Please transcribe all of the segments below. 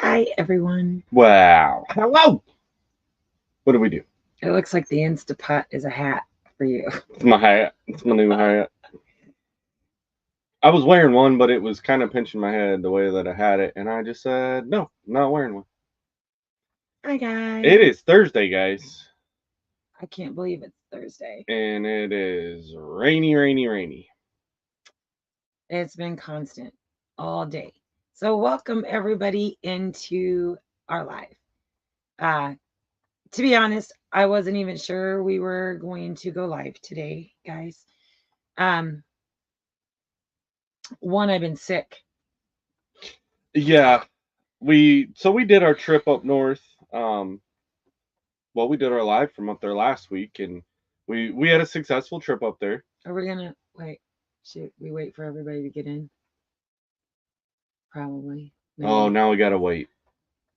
Hi, everyone. Wow. Hello. What do we do? It looks like the Instapot is a hat for you. It's my hat. It's my new hat. I was wearing one, but it was kind of pinching my head the way that I had it, and I just said, no, I'm not wearing one. Hi, guys. It is Thursday, guys, I can't believe it's Thursday. and it is rainy, rainy, rainy. It's been constant all day. So, welcome everybody into our live. Uh, to be honest, I wasn't even sure we were going to go live today, guys. Um, one, I've been sick. Yeah, we did our trip up north. Well, we did our live from up there last week, and we had a successful trip up there. Are we gonna wait? Should we wait for everybody to get in? Probably. Oh, Maybe. now we gotta wait.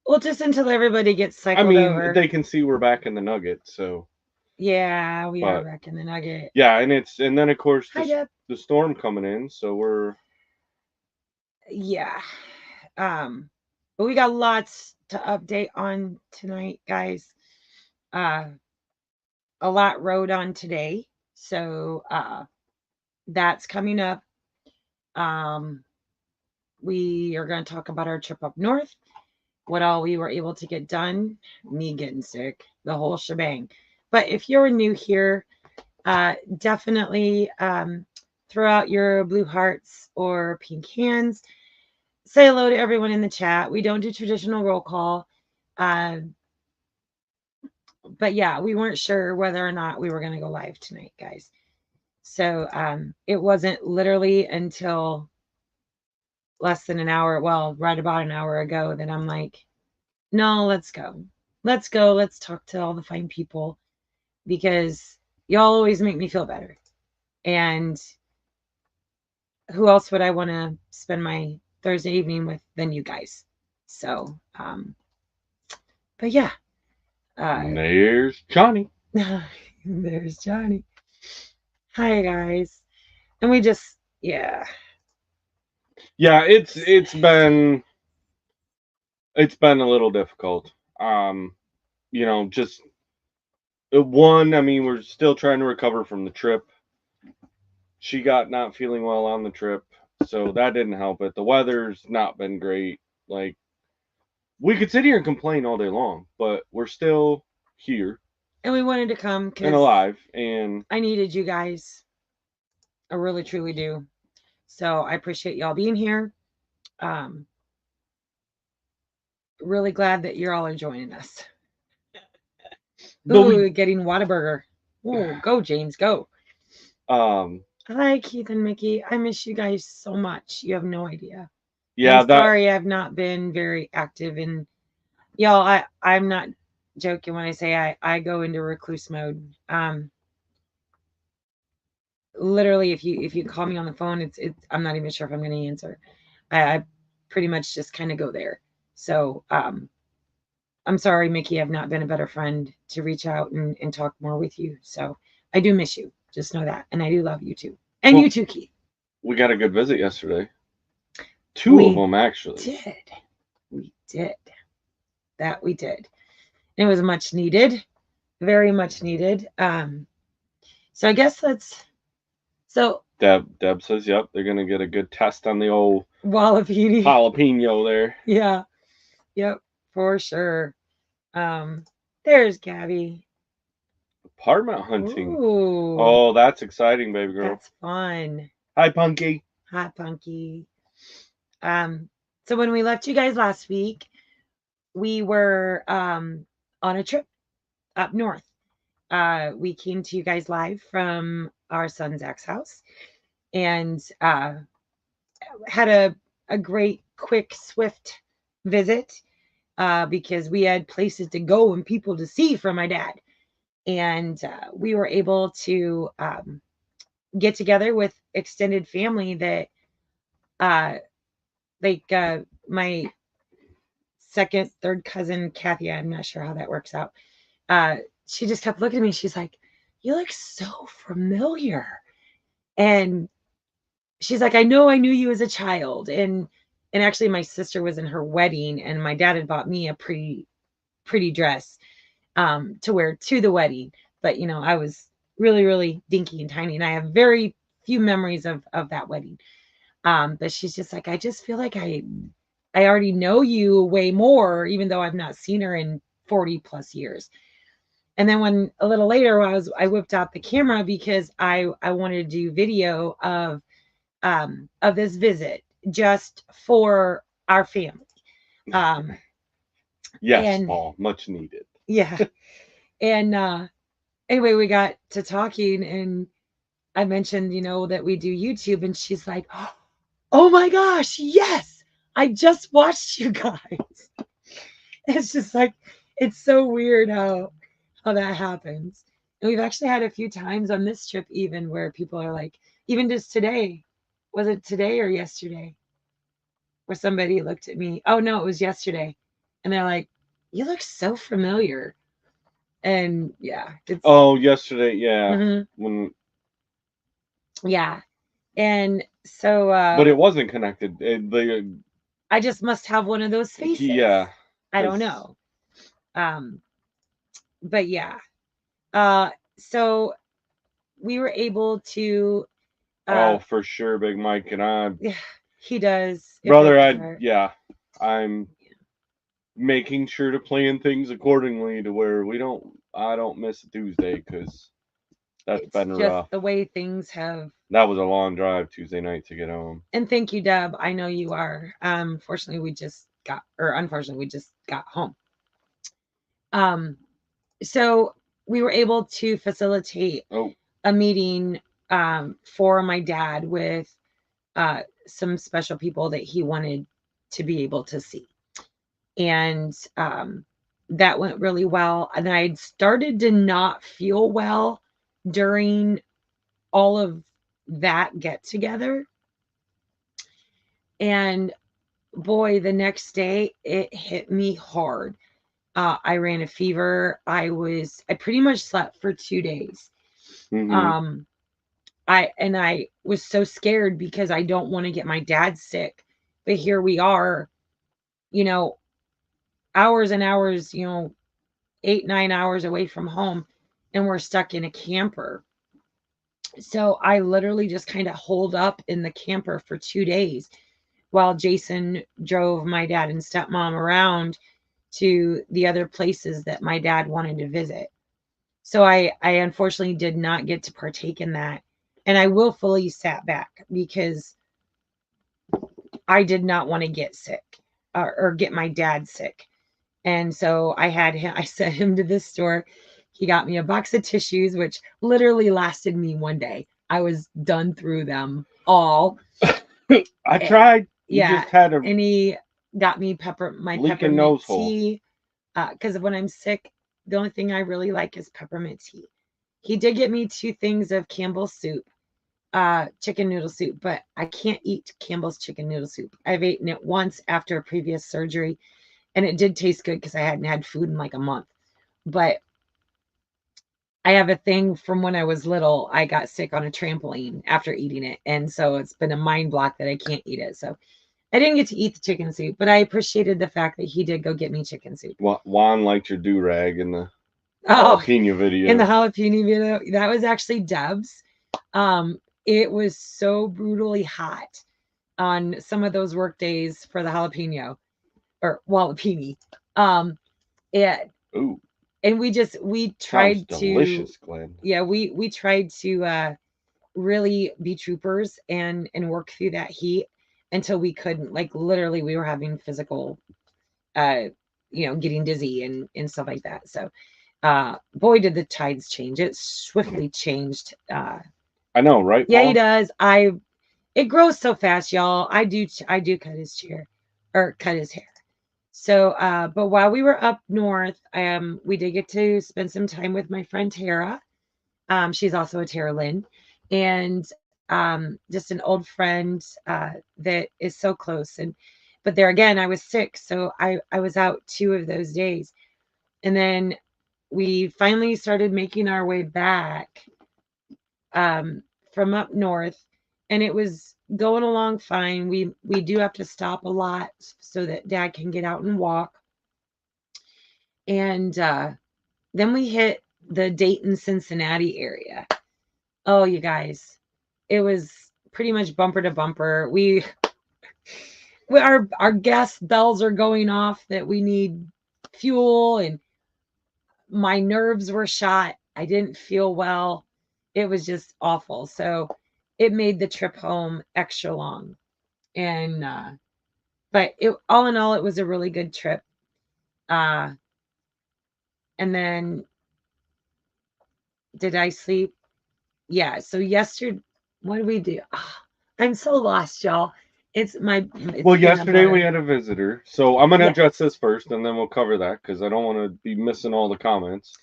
Well, just until everybody gets I cycled mean, over. they can see we're back in the Nugget, so. Yeah, we are But back in the Nugget. yeah, and then of course Hi, Deb. the storm coming in, so we're Yeah. But we got lots to update on tonight, guys. Uh, a lot rode on today, so that's coming up. Um, we are going to talk about our trip up north, what all we were able to get done, me getting sick, the whole shebang. But if you're new here, definitely throw out your blue hearts or pink hands. Say hello to everyone in the chat. We don't do traditional roll call. Uh, but yeah, we weren't sure whether or not we were going to go live tonight, guys. So it wasn't literally until less than an hour, well, right about an hour ago, that I'm like, no, let's go. Let's go. Let's talk to all the fine people because y'all always make me feel better. And who else would I want to spend my Thursday evening with than you guys? So, but yeah, there's Johnny. there's Johnny. Hi guys, and we just Yeah, it's been a little difficult. Just one. I mean, we're still trying to recover from the trip. She got not feeling well on the trip, so that didn't help it. The weather's not been great. Like we could sit here and complain all day long, but we're still here and we wanted to come and because alive, and I needed you guys. I really truly do. So I appreciate y'all being here. Um, really glad that you're all are joining us. but we Ooh, getting Whataburger. Ooh, go James, go. um Hi Keith and Mickey. I miss you guys so much. You have no idea. And I'm yeah, that sorry I've not been very active in y'all. I'm not joking when I say I go into recluse mode. Literally, if you call me on the phone, it's I'm not even sure if I'm going to answer. I pretty much just kind of go there. So I'm sorry, Mickey. I've not been a better friend to reach out and talk more with you. So I do miss you. Just know that, and I do love you too, and well, you too, Keith. we got a good visit yesterday. Two of We them actually. did. We did. That we did. It was much needed, very much needed. So I guess that's so Deb says, "Yep, they're gonna get a good test on the old Wallapini. jalapeno there." Yeah, yep, for sure. Um, there's Gabby. Apartment hunting. Ooh, Oh, that's exciting, baby girl. that's fun. Hi, Punky. Hi, Punky. Um, so when we left you guys last week, we were on a trip up north. We came to you guys live from our son Zach's house and had a great, quick, swift visit because we had places to go and people to see from my dad. And we were able to get together with extended family that, uh, like my second, third cousin, Kathy, I'm not sure how that works out. Uh, she just kept looking at me. She's like, "You look so familiar." And she's like, "I know I knew you as a child." And And actually my sister was in her wedding, and my dad had bought me a pretty dress to wear to the wedding. But I was really, really dinky and tiny, and I have very few memories of that wedding. But she's just like, I just feel like I already know you way more, even though I've not seen her in 40 plus years. And then when a little later, I whipped out the camera because I wanted to do video of this visit just for our family. Yes, And Paul, much needed. yeah. And anyway, we got to talking, and I mentioned, that we do YouTube, and she's like, "Oh my gosh, yes! I just watched you guys." It's just like, it's so weird how that happens. And we've actually had a few times on this trip even where people are like, even just today, was it today or yesterday? Where somebody looked at me. Oh no, it was yesterday. And they're like, "You look so familiar." And yeah, it's Oh, yesterday, yeah. mhm, When yeah. And so But it wasn't connected. I just must have one of those faces. Yeah, I don't because know. Um, but yeah. Uh, so we were able to oh, for sure, Big Mike and I, yeah, he does. It brother, breaks his heart. I'm making sure to plan things accordingly to where I don't miss a Tuesday because that's It's been just rough. the way things have. That was a long drive Tuesday night to get home. And thank you, Deb. I know you are. Fortunately, unfortunately, we just got home. Um, so we were able to facilitate Oh, a meeting for my dad with some special people that he wanted to be able to see. And that went really well. And I started to not feel well during all of that get together. And boy, the next day it hit me hard. I ran a fever. I pretty much slept for 2 days. mm-hmm. Um, I was so scared because I don't want to get my dad sick. But here we are, you know, hours and hours, 8, 9 hours away from home, and we're stuck in a camper. So I literally just kind of holed up in the camper for 2 days while Jason drove my dad and stepmom around to the other places that my dad wanted to visit. So I unfortunately did not get to partake in that. And I willfully sat back because I did not want to get sick or get my dad sick. And so I sent him to this store. He got me a box of tissues, which literally lasted me one day. I was done through them all. I Eh, tried. You yeah. just had a And he got me my leaking peppermint nose hole. tea. Because when I'm sick, the only thing I really like is peppermint tea. He did get me 2 things of Campbell's soup, chicken noodle soup, but I can't eat Campbell's chicken noodle soup. I've eaten it once after a previous surgery, and it did taste good because I hadn't had food in like a month. But I have a thing from when I was little. I got sick on a trampoline after eating it, and so it's been a mind block that I can't eat it. So I didn't get to eat the chicken soup, but I appreciated the fact that he did go get me chicken soup. Juan liked your do rag in the Oh, jalapeno video. in the jalapeno video, that was actually Deb's. It was so brutally hot on some of those work days for the jalapeno or jalapeno. Um, it Ooh, and we sounds tried to delicious, Glenn. yeah we tried to really be troopers and work through that heat until we couldn't, like literally we were having physical uh getting dizzy and stuff like that. So boy did the tides change. It swiftly changed. I know, right, Yeah, he Paul? does. It grows so fast, y'all. I do cut his chair or cut his hair. So, but while we were up north, we did get to spend some time with my friend Tara. She's also a Tara Lynn, and just an old friend that is so close. And but there again, I was sick, so I was out 2 of those days, and then we finally started making our way back from up north, and it was going along fine. We do have to stop a lot so that Dad can get out and walk. And then we hit the Dayton, Cincinnati area. Oh, you guys, it was pretty much bumper to bumper. Our gas bells are going off that we need fuel, and my nerves were shot. I didn't feel well. It was just awful. So it made the trip home extra long. And but it all in all, it was a really good trip. Uh and then did I sleep? Yeah. So yesterday, what did we do? Ah, I'm so lost, y'all. It's Well, peanut yesterday we butter. had a visitor, so I'm gonna Yes. address this first, and then we'll cover that because I don't want to be missing all the comments.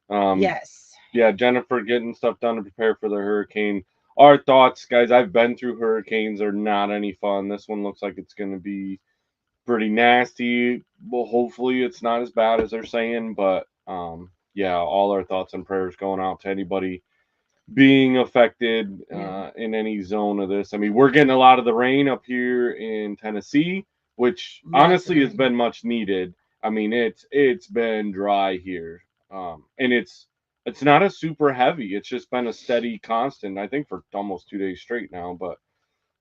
Um, Yes. yeah, Jennifer getting stuff done to prepare for the hurricane. Our thoughts, guys. I've been through hurricanes; are not any fun. This one looks like it's gonna be pretty nasty. Well, hopefully it's not as bad as they're saying, but yeah, all our thoughts and prayers going out to anybody being affected Yeah. in any zone of this. I mean, we're getting a lot of the rain up here in Tennessee, which Lots of honestly has rain. been much needed. I mean, it's been dry here, and it's not a super heavy. It's just been a steady constant. I think for almost 2 days straight now. But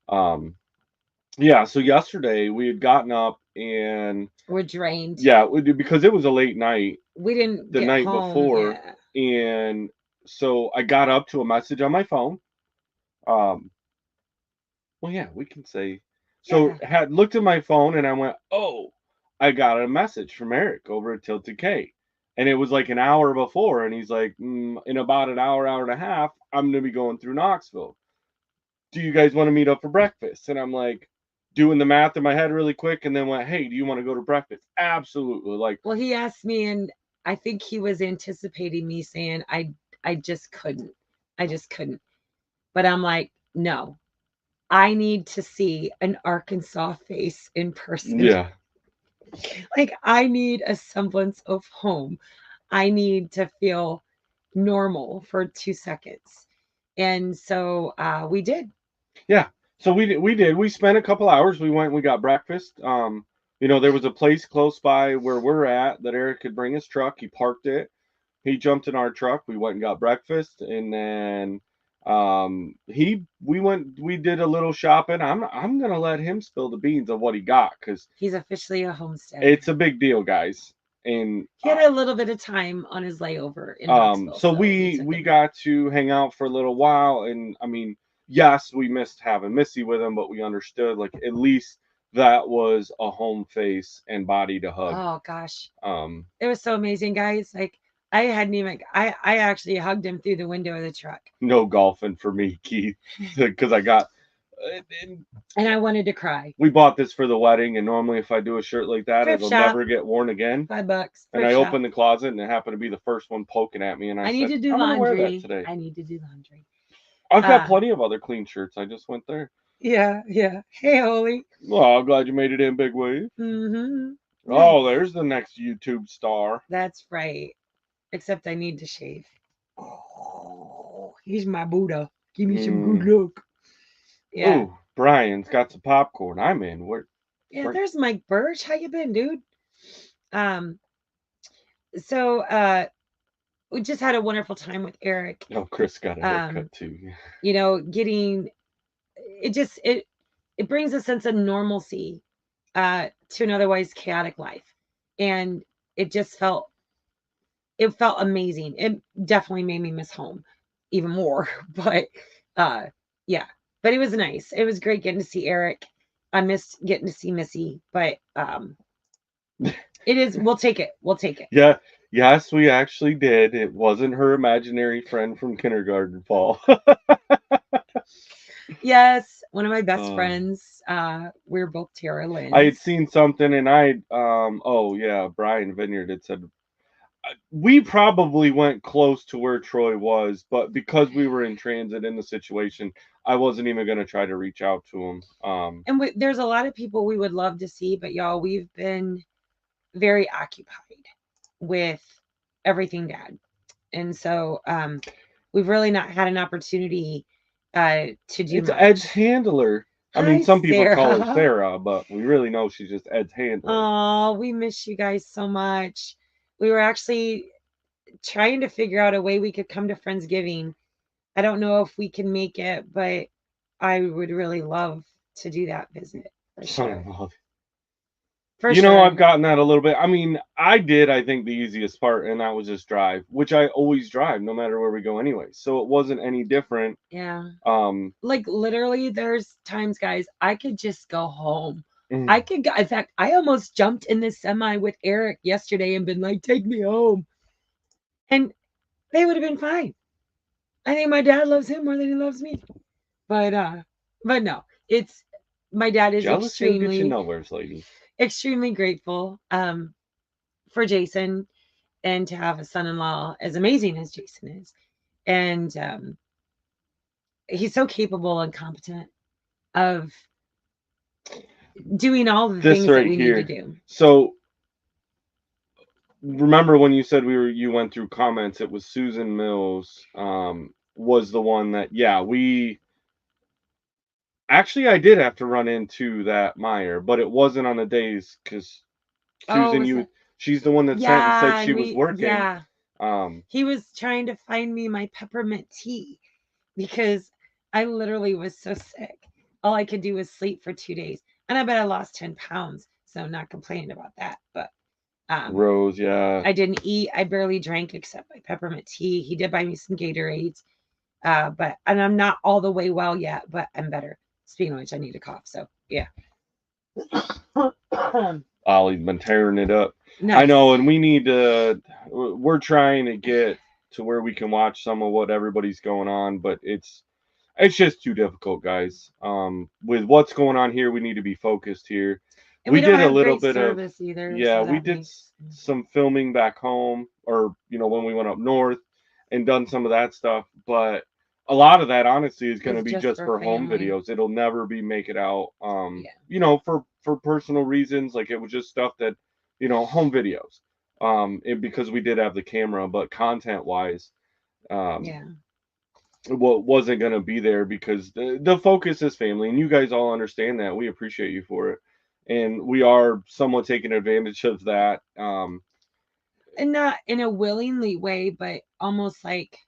um, yeah. So yesterday we had gotten up and We're drained. yeah, because it was a late night We didn't the get night home. before, Yeah. and so I got up to a message on my phone. Um, well, yeah, we can say. So Yeah. had looked at my phone and I went, oh, I got a message from Eric over at Tilted K, and it was like an hour before, and he's like, in about an hour, hour and a half, I'm gonna be going through Knoxville. Do you guys want to meet up for breakfast? And I'm like, doing the math in my head really quick, and then went, hey, do you want to go to breakfast? Absolutely. Like, Well, he asked me, and I think he was anticipating me saying I just couldn't. I just couldn't. But I'm like, no. I need to see an Arkansas face in person. yeah, Like I need a semblance of home. I need to feel normal for 2 seconds. And so we did. yeah. So we did. We spent a couple hours. We went. We got breakfast. There was a place close by where we're at that Eric could bring his truck. He parked it. He jumped in our truck. We went and got breakfast, and then he we went. We did a little shopping. I'm gonna let him spill the beans of what he got because He's officially a homesteader. it's a big deal, guys. And He had a little bit of time on his layover in Knoxville, so so we we took we advantage. got to hang out for a little while, and I mean, yes, we missed having Missy with him, but we understood like at least that was a home face and body to hug. Oh gosh. Um, It was so amazing, guys. Like I hadn't even I actually hugged him through the window of the truck. no golfing for me, Keith, because I got. And And I wanted to cry. we bought this for the wedding, and normally if I do a shirt like that, Thrift it'll shop, never get worn again. $5. And Thrift I shop. opened the closet, and it happened to be the first one poking at me, and I I need said, to do "I'm gonna wear that laundry. today." I need to do laundry. I've got Uh plenty of other clean shirts. I just went there. yeah, yeah. Hey Holy. Well, I'm glad you made it in, Big Wave. Mm-hmm. Yeah, Oh, there's the next YouTube star. that's right. Except I need to shave. Oh, he's my Buddha. Give me some good Mm. luck. Yeah. Ooh, Brian's got some popcorn. I'm in. Yeah, Where? there's Mike Birch. How you been, dude? Um, so we just had a wonderful time with Eric. Oh, Chris got a Um, haircut too. getting it just it brings a sense of normalcy to an otherwise chaotic life. And it just felt amazing. It definitely made me miss home even more. But uh yeah. But it was nice. It was great getting to see Eric. I missed getting to see Missy, but it is we'll take it. We'll take it. Yeah, yes, we actually did. It wasn't her imaginary friend from kindergarten, Paul. Yes, one of my best uh, friends. We're both Tara I had Lynn's. seen something, and oh yeah, Brian Vineyard had said we probably went close to where Troy was, but because we were in transit in the situation, I wasn't even gonna try to reach out to him. And there's a lot of people we would love to see, but y'all, we've been very occupied with everything Dad. And so we've really not had an opportunity to do It's Ed's much. handler. I mean, Hi, some people call her Sarah. Sarah, but we really know she's just Ed's handler. Oh, we miss you guys so much. We were actually trying to figure out a way we could come to Friendsgiving. I don't know if we can make it, but I would really love to do that visit for sure. For I've sure. gotten that a little bit. I mean, I did, I think, the easiest part, and that was just drive, which I always drive no matter where we go anyway. So it wasn't any different. Yeah. Um, Like literally, there's times, guys, I could just go home. I mm, could go, in fact, I almost jumped in this semi with Eric yesterday and been like, take me home. And they would have been fine. I think my dad loves him more than he loves me. But no, it's my dad is jealousy will get you extremely, nowheres, lady. extremely grateful for Jason and to have a son-in-law as amazing as Jason is. And he's so capable and competent of doing all the This things that right we need to here. do. So remember when you said you went through comments? It was Susan Mills. Was the one that we actually I did have to run into that Meyer, but it wasn't on the days because Oh, Susan, was it? she's the one that sent and said Yeah, she and was we working. yeah. Um, He was trying to find me my peppermint tea because I literally was so sick. All I could do was sleep for 2 days. And I bet I lost 10 pounds. So I'm not complaining about that. But um Rose, yeah. I didn't eat. I barely drank except my peppermint tea. He did buy me some Gatorades. And I'm not all the way well yet, but I'm better. Speaking of which, I need a cough. So yeah. Ollie's been tearing it up. I Nice. know, and we need to. We're trying to get to where we can watch some of what everybody's going on, but it's just too difficult, guys. With what's going on here, we need to be focused here. And we We don't did a have little great bit of, service either, yeah, so we that did makes some filming back home, or when we went up north and done some of that stuff, but a lot of that honestly is going to it's be just just for for home family. videos. It'll never be make it out. Yeah. For personal reasons, like it was just stuff that, home videos. Because we did have the camera, but content wise, um, Yeah. what wasn't going to be there because the focus is family, and you guys all understand that. We appreciate you for it, and we are somewhat taking advantage of that. And not in a willingly way, but almost like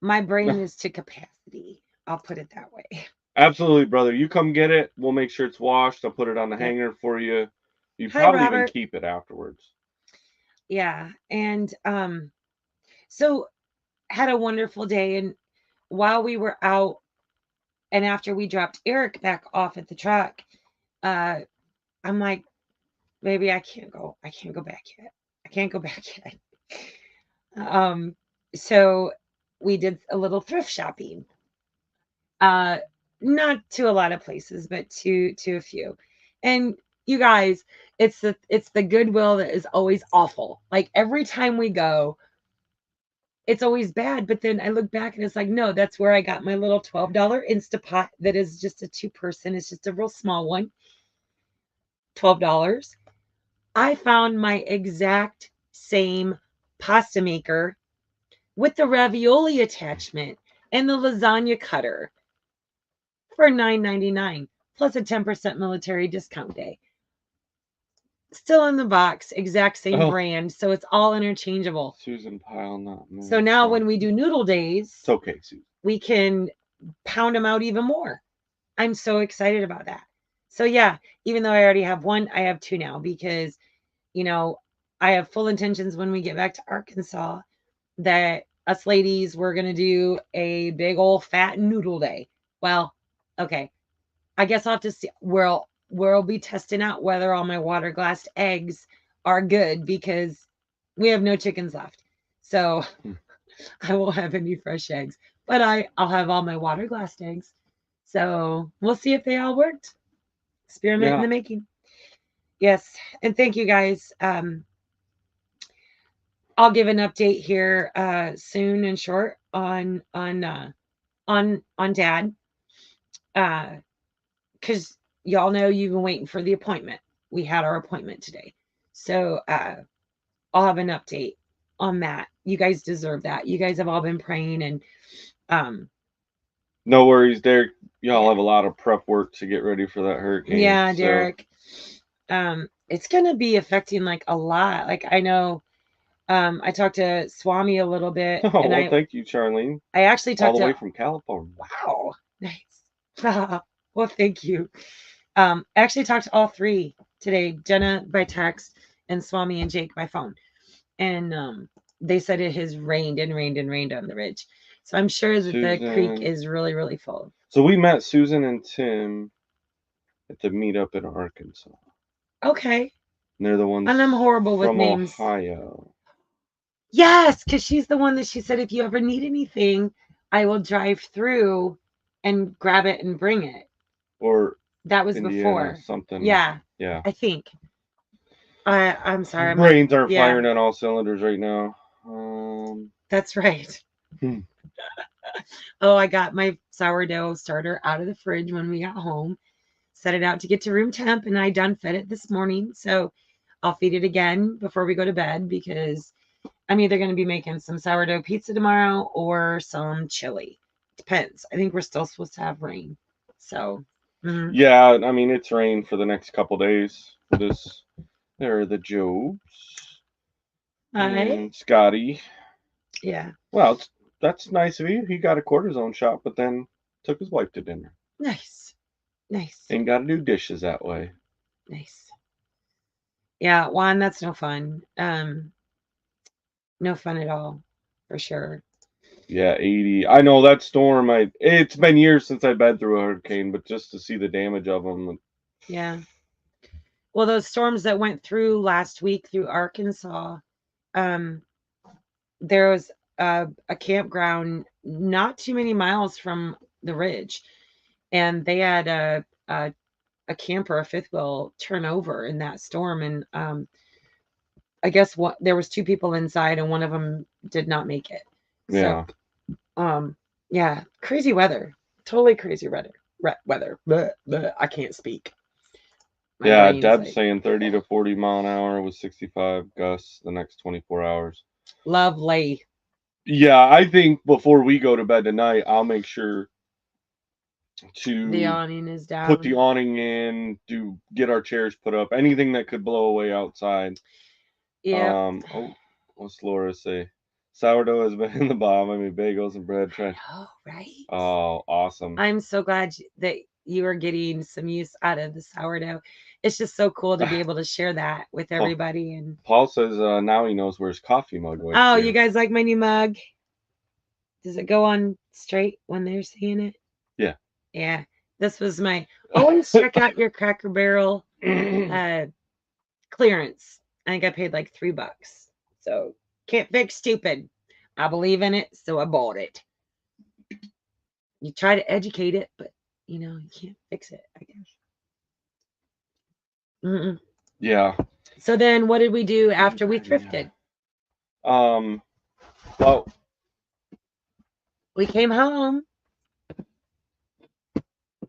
my brain is to capacity. I'll put it that way. Absolutely, brother. You come get it. We'll make sure it's washed. I'll put it on the Yep. hanger for you. You Hi, probably even Robert. keep it afterwards. Yeah. And so had a wonderful day. And while we were out and after we dropped Eric back off at the truck, uh, I'm like, maybe I can't go. I can't go back yet. I can't go back yet. Um, so we did a little thrift shopping. Uh, not to a lot of places, but to a few. And you guys, it's the goodwill that is always awful. Like every time we go, it's always bad. But then I look back and it's like, no, that's where I got my little $12 Instapot that is just a two-person. It's just a real small one. $12. I found my exact same pasta maker with the ravioli attachment and the lasagna cutter for $9.99 plus a 10% military discount day. Still in the box, exact same Oh, brand, so it's all interchangeable. Susan Pile, not So me. now So when we do noodle it's days, okay, Susan. we can pound them out even more. I'm so excited about that. So yeah, even though I already have one, I have two now because you know, I have full intentions when we get back to Arkansas that us ladies were going to do a big old fat noodle day. Well, okay. I guess I'll have to see where I'll be testing out whether all my water glassed eggs are good because we have no chickens left. So Hmm. I won't have any fresh eggs. But I'll have all my water glassed eggs. So we'll see if they all worked. Experiment in Yeah, the making. Yes. And thank you guys. I'll give an update here soon and short on Dad because y'all know you've been waiting for the appointment. We had our appointment today, so I'll have an update. on that. You guys deserve that. You guys have all been praying, and um No worries, Derek. Y'all yeah. have a lot of prep work to get ready for that hurricane. Yeah, So, Derek. It's gonna be affecting like a lot. Like I know I talked to Swami a little bit, oh, and well, I thank you, Charlene. I actually All talked the to way from California. wow, nice. Well, thank you. I actually talked to all three today, Jenna by text and Swami and Jake by phone. And they said it has rained and rained and rained on the ridge. So I'm sure that the creek Susan. is really, really full. So we met Susan and Tim at the meetup in Arkansas. Okay. And they're the And I'm ones horrible with from names. Ohio. Yes, because she's the one that she said, if you ever need anything, I will drive through and grab it and bring it. Or That was Indiana, before. something. Yeah, Yeah. I think. I'm sorry. I'm like, Brains aren't yeah, firing on all cylinders right now. that's right. Hmm. Oh, I got my sourdough starter out of the fridge when we got home, set it out to get to room temp, and I done fed it this morning. So I'll feed it again before we go to bed because I'm either going to be making some sourdough pizza tomorrow or some chili. Depends. I think we're still supposed to have rain. So, Yeah, I mean, it's rained for the next couple days. This, there are the Jobs hi. and Scotty. Yeah. Well, that's nice of you. He got a cortisone shot, but then took his wife to dinner. Nice. Nice. Ain't got to do dishes that way. Nice. Yeah, Juan, that's no fun. No fun at all, for sure. Yeah, 80. I know that storm. It's been years since I've been through a hurricane, but just to see the damage of them. Yeah. Well, those storms that went through last week through Arkansas, um, there was a campground not too many miles from the ridge, and they had a camper, a fifth wheel, turn over in that storm, and I guess what there was two people inside, and one of them did not make it. So, Yeah. um, yeah, crazy weather, totally crazy weather. Weather. Bleh, bleh, I can't speak. My Yeah, brain's Deb's like saying 30 to 40 mile an hour with 65 gusts the next 24 hours. lovely. Yeah, I think before we go to bed tonight, I'll make sure The to awning is put the down. awning in, to get our chairs put up, anything that could blow away outside. Yep. Oh, what's Laura say? Sourdough has been in the bomb. I mean, bagels and bread. I know, right? Oh, awesome. I'm so glad that you are getting some use out of the sourdough. It's just so cool to be able to share that with Paul, everybody. And Paul says now he knows where his coffee mug went oh, you to. guys like my new mug? Does it go on straight when they're seeing it? Yeah. Yeah. This was my always check out your Cracker Barrel uh clearance. I think I paid like $3. So can't fix stupid. I believe in it, so I bought it. You try to educate it, but you can't fix it, I guess. Mm-mm. Yeah. So then what did we do after we thrifted? Um. Well, We came home.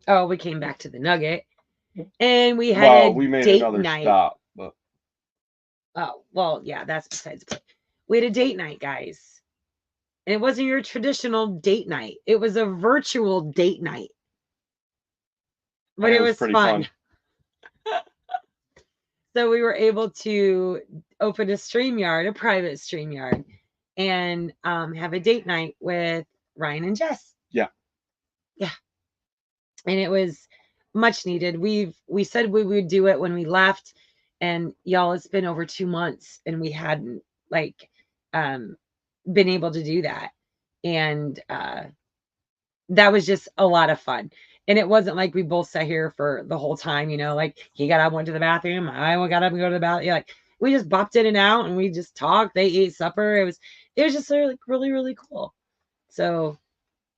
Oh, we came back to the Nugget. And we had a we made date another night. stop, but Oh, well, yeah, that's besides the point. We had a date night, guys. And it wasn't your traditional date night. It was a virtual date night. But it it was was pretty fun. fun. So we were able to open a StreamYard, a private StreamYard, and have a date night with Ryan and Jess. Yeah. Yeah. And it was much needed. We said we would do it when we left, and y'all, it's been over 2 months and we hadn't like um been able to do that. And that was just a lot of fun. And it wasn't like we both sat here for the whole time, like he got up, went to the bathroom, I got up and go to the bathroom. Like we just bopped in and out and we just talked. They ate supper. It was just like really, really cool. So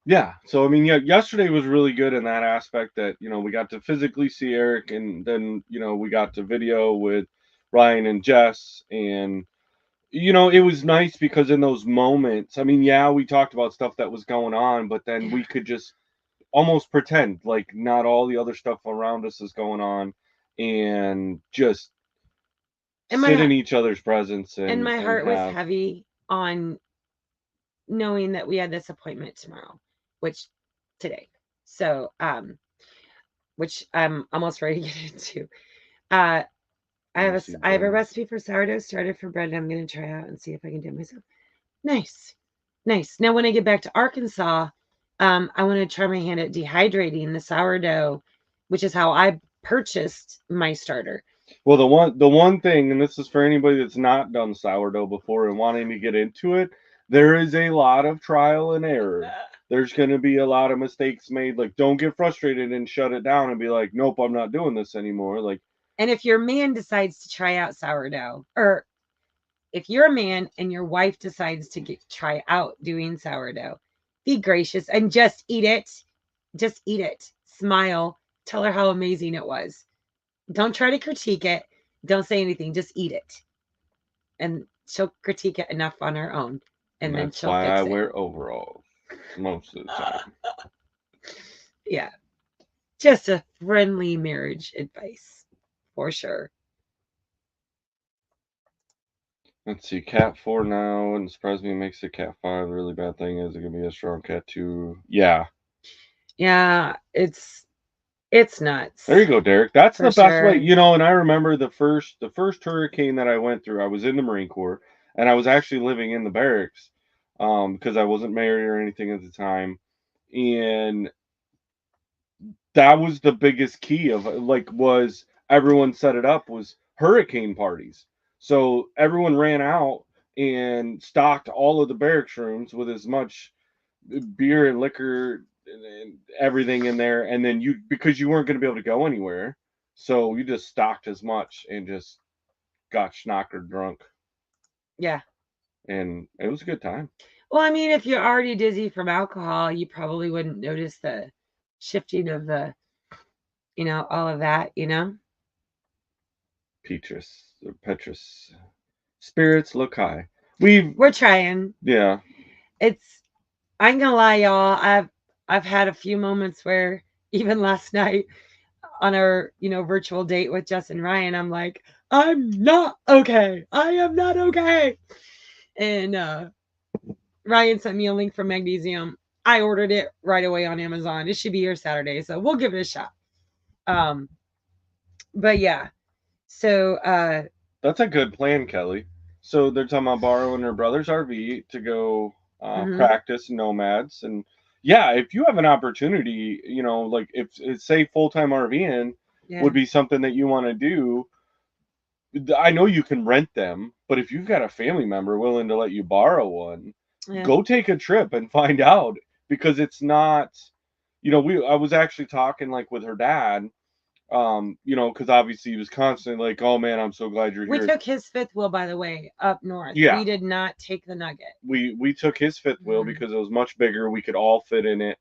Yeah. So I mean, yeah, yesterday was really good in that aspect that we got to physically see Eric, and then we got to video with Ryan and Jess, and it was nice because in those moments, I mean, yeah, we talked about stuff that was going on, but then we could just almost pretend like not all the other stuff around us is going on, and just and sit my in each other's presence and and my heart was have. heavy on knowing that we had this appointment tomorrow, which today. So, which I'm almost ready to get into. Uh, I have a recipe for sourdough starter for bread, and I'm going to try out and see if I can do it myself. Nice, nice. Now, when I get back to Arkansas, I want to try my hand at dehydrating the sourdough, which is how I purchased my starter. Well, the one thing, and this is for anybody that's not done sourdough before and wanting to get into it, there is a lot of trial and error. There's going to be a lot of mistakes made. Like, don't get frustrated and shut it down and be like, nope, I'm not doing this anymore. Like, And if your man decides to try out sourdough, or if you're a man and your wife decides to try out doing sourdough, be gracious and just eat it. Just eat it. Smile. Tell her how amazing it was. Don't try to critique it. Don't say anything. Just eat it. And she'll critique it enough on her own. And then that's she'll why fix I it. wear overalls most of the time. Yeah. Just a friendly marriage advice. For sure. Let's see, cat 4 now, and surprise me makes it cat 5. The really bad thing is it can be a strong cat 2. Yeah. Yeah, it's nuts. There you go, Derek. That's For the best way. sure. And I remember the first hurricane that I went through, I was in the Marine Corps and I was actually living in the barracks because I wasn't married or anything at the time. And that was the biggest key of like was everyone set it up was hurricane parties. So everyone ran out and stocked all of the barracks rooms with as much beer and liquor and everything in there, and then you because you weren't going to be able to go anywhere, so you just stocked as much and just got schnockered drunk, Yeah. and it was a good time. Well, I mean, if you're already dizzy from alcohol, you probably wouldn't notice the shifting of all of that. Petrus or Petrus, spirits look high. We've We're trying. Yeah. It's I ain't gonna lie, y'all. I've had a few moments where even last night on our, virtual date with Jess and Ryan, I'm like, I'm not okay. I am not okay. And Ryan sent me a link for magnesium. I ordered it right away on Amazon. It should be here Saturday, so we'll give it a shot. Um, but yeah. So That's a good plan, Kelly. So they're talking about borrowing her brother's RV to go mhm, practice nomads, and yeah, if you have an opportunity, like if say full time RVing yeah, would be something that you want to do. I know you can rent them, but if you've got a family member willing to let you borrow one, yeah, go take a trip and find out because it's not. I was actually talking like with her dad, because obviously he was constantly like, "Oh man, I'm so glad you're we here." took his fifth wheel, by the way, up north. Yeah, We did not take the Nugget. we took his fifth wheel Mhm. because it was much bigger. We could all fit in it,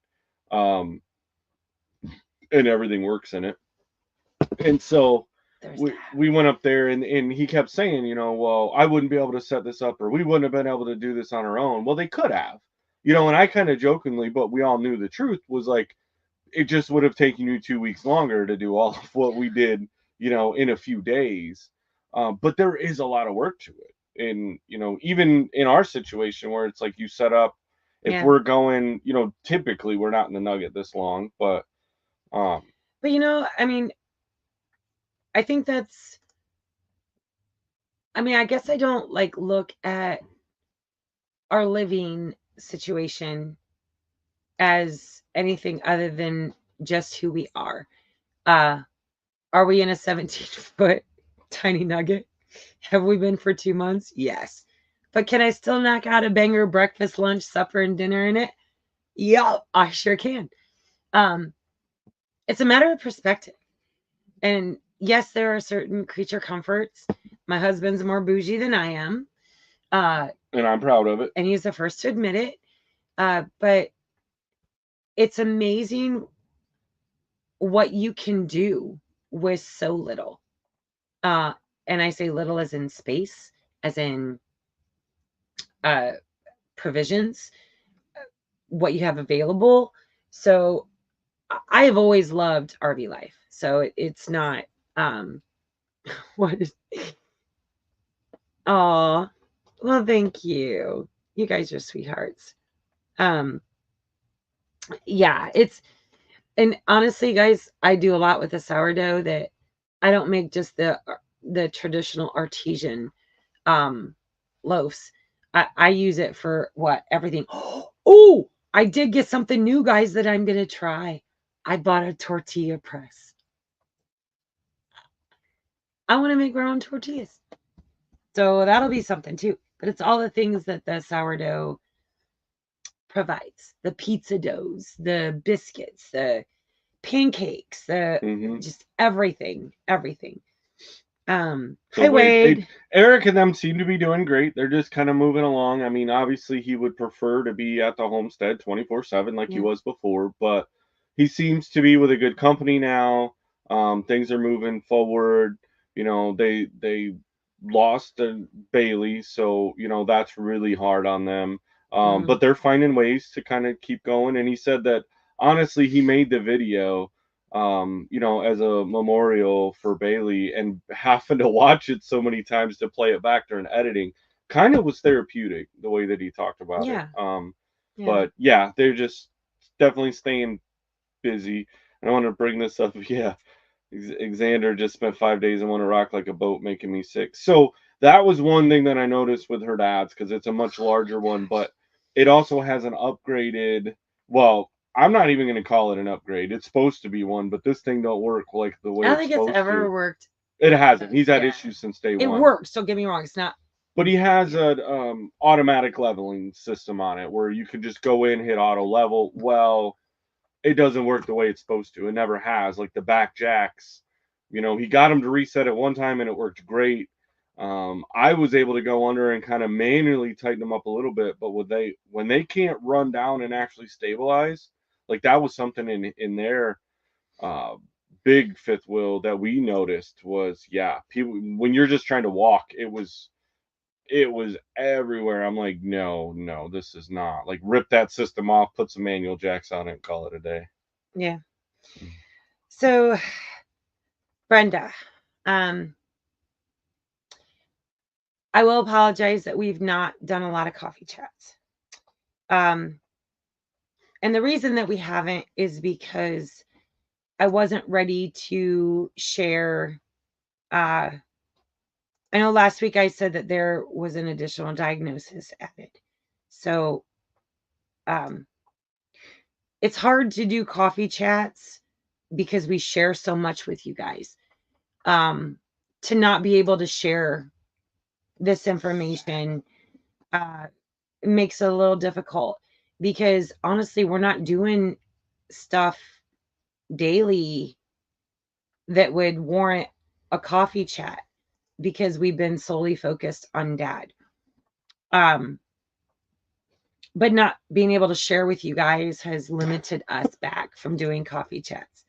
um, and everything works in it. And so There's we went up there, and he kept saying, well, I wouldn't be able to set this up, or we wouldn't have been able to do this on our own. Well, they could have, and I kind of jokingly, but we all knew the truth was like it just would have taken you 2 weeks longer to do all of what we did, in a few days. But there is a lot of work to it. And, even in our situation where it's like you set up, if yeah. we're going, typically we're not in the Nugget this long, but, um, But I mean, I think that's. I mean, I guess I don't like look at our living situation as anything other than just who we are. Uh, are we in a 17-foot tiny nugget? Have we been for 2 months? Yes. But can I still knock out a banger breakfast, lunch, supper, and dinner in it? Yeah, I sure can. Um, it's a matter of perspective. And yes, there are certain creature comforts. My husband's more bougie than I am. Uh, and I'm proud of it. and he's the first to admit it. But it's amazing what you can do with so little. Uh, and I say little as in space, as in uh, provisions, what you have available. So I have always loved RV life. So it's not, um, what is, aw. Well, thank you. You guys are sweethearts. Um, yeah, and honestly, guys, I do a lot with the sourdough that I don't make just the traditional artesian um loaves. I use it for what? Everything. Oh, I did get something new, guys, that I'm gonna try. I bought a tortilla press. I want to make my own tortillas. So that'll be something too. But it's all the things that the sourdough provides. The pizza doughs, the biscuits, the pancakes, the Hmm. just everything, everything. So Hi Wade. Eric and them seem to be doing great. They're just kind of moving along. I mean, obviously he would prefer to be at the homestead 24/7 like he Yeah. was before, but he seems to be with a good company now. Things are moving forward. You know, they lost Bailey, so you know that's really hard on them. But Mm, they're finding ways to kind of keep going. And he said that honestly, he made the video you know, as a memorial for Bailey, and having to watch it so many times to play it back during editing kind of was therapeutic the way that he talked about it. yeah. Yeah. But yeah, they're just definitely staying busy. And I want to bring this up. Yeah, Xander just spent 5 days in one rock like a boat, making me sick. So that was one thing that I noticed with her dad's because it's a much larger one, but it also has an upgraded. Well, I'm not even going to call it an upgrade. It's supposed to be one, but this thing don't work like the I way don't it's think it's supposed ever to. worked. It hasn't. He's had Yeah. issues since day It one. works, don't get me wrong. It's not. But he has Yeah. an automatic leveling system on it where you can just go in, hit auto level. Well, it doesn't work the way it's supposed to. It never has. Like the back jacks, you know, he got them to reset it one time and it worked great. I was able to go under and kind of manually tighten them up a little bit, but when they can't run down and actually stabilize, like that was something in their uh, big fifth wheel that we noticed was yeah, people when you're just trying to walk, it was everywhere. I'm like, no, no, this is not. Like, rip that system off, put some manual jacks on it, and call it a day. Yeah. So Brenda, um, I will apologize that we've not done a lot of coffee chats. Um, and the reason that we haven't is because I wasn't ready to share. I know last week I said that there was an additional diagnosis added. So um, it's hard to do coffee chats because we share so much with you guys. Um, to not be able to share this information uh, makes it a little difficult because honestly, we're not doing stuff daily that would warrant a coffee chat because we've been solely focused on dad. Um, but not being able to share with you guys has limited us back from doing coffee chats.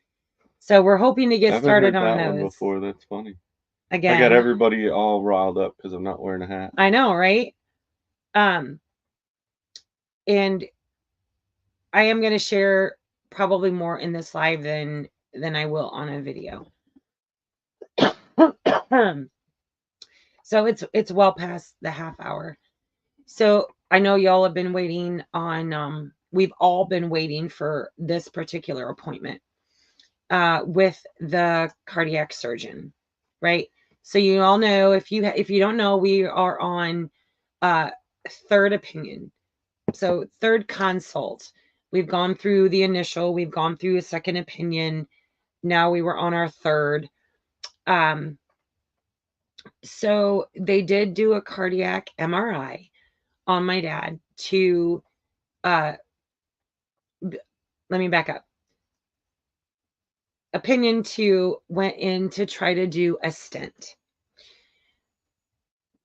So we're hoping to I get haven't started heard on that one those before. That's funny. I got again. everybody all riled up because I'm not wearing a hat. I know, right? Um, and I am going to share probably more in this live than I will on a video. So it's well past the half hour. So I know y'all have been waiting on we've all been waiting for this particular appointment with the cardiac surgeon, right? So you all know if you don't know, we are on uh third opinion. So third consult. We've gone through the initial, we've gone through a second opinion. Now we were on our third. Um, so they did do a cardiac MRI on my dad to uh let me back up. Opinion 2 went in to try to do a stent.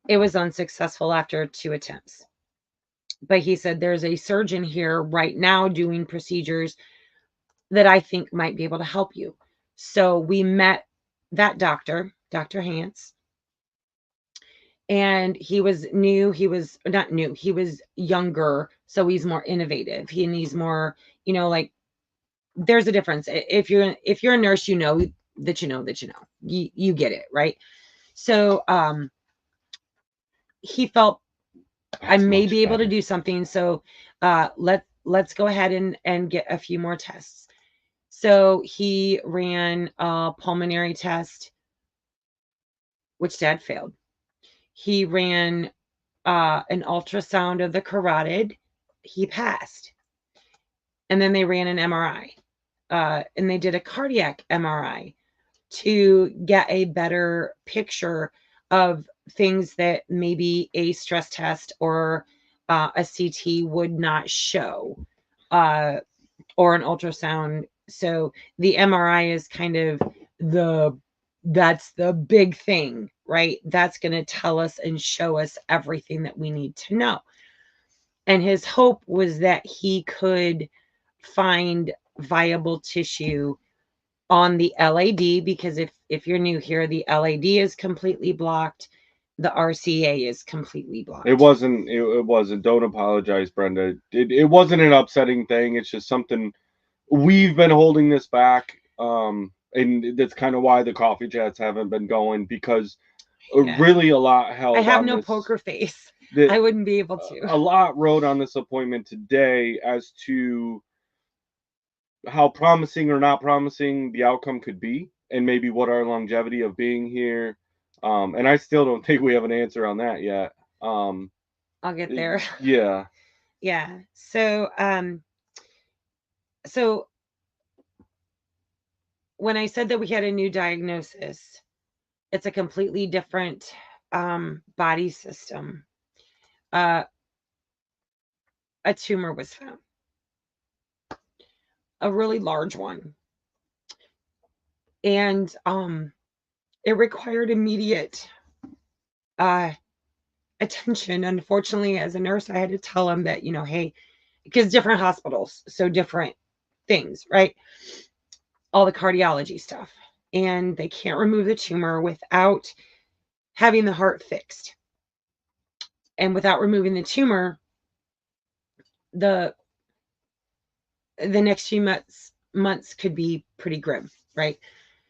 It was unsuccessful after 2 attempts. But he said there's a surgeon here right now doing procedures that I think might be able to help you. So we met that doctor, Dr. Hance, and he was new. He was not new, he was younger. So he's more innovative. He's more, like there's a difference. If you're a nurse, you get it, right? So he felt I That's may much be able to better. do something. So let's go ahead and get a few more tests. So he ran a pulmonary test, which Dad failed. He ran an ultrasound of the carotid. He passed. And then they ran an MRI. And they did a cardiac MRI to get a better picture of things that maybe a stress test or a CT would not show, uh, or an ultrasound. So the MRI is kind of the that's the big thing, right? That's going to tell us and show us everything that we need to know. And his hope was that he could find viable tissue on the LAD, because if you're new here, the LAD is completely blocked. The RCA is completely It blocked. wasn't. It wasn't. Don't apologize, Brenda. It wasn't an upsetting thing. It's just something we've been holding this back. And that's kind of why the coffee chats haven't been going, because Yeah. really a lot I held have on no this. poker face. That I wouldn't be able to. a lot rode on this appointment today as to how promising or not promising the outcome could be, and maybe what our longevity of being here. And I still don't think we have an answer on that yet. I'll get there. Yeah. Yeah. So when I said that we had a new diagnosis, it's a completely different body system. Uh, a tumor was found, a really large one, and it required immediate uh, attention. Unfortunately, as a nurse, I had to tell him that, hey, because different hospitals, so different things, right? All the cardiology stuff, and they can't remove the tumor without having the heart fixed. And without removing the tumor, the the next few months could be pretty grim, right?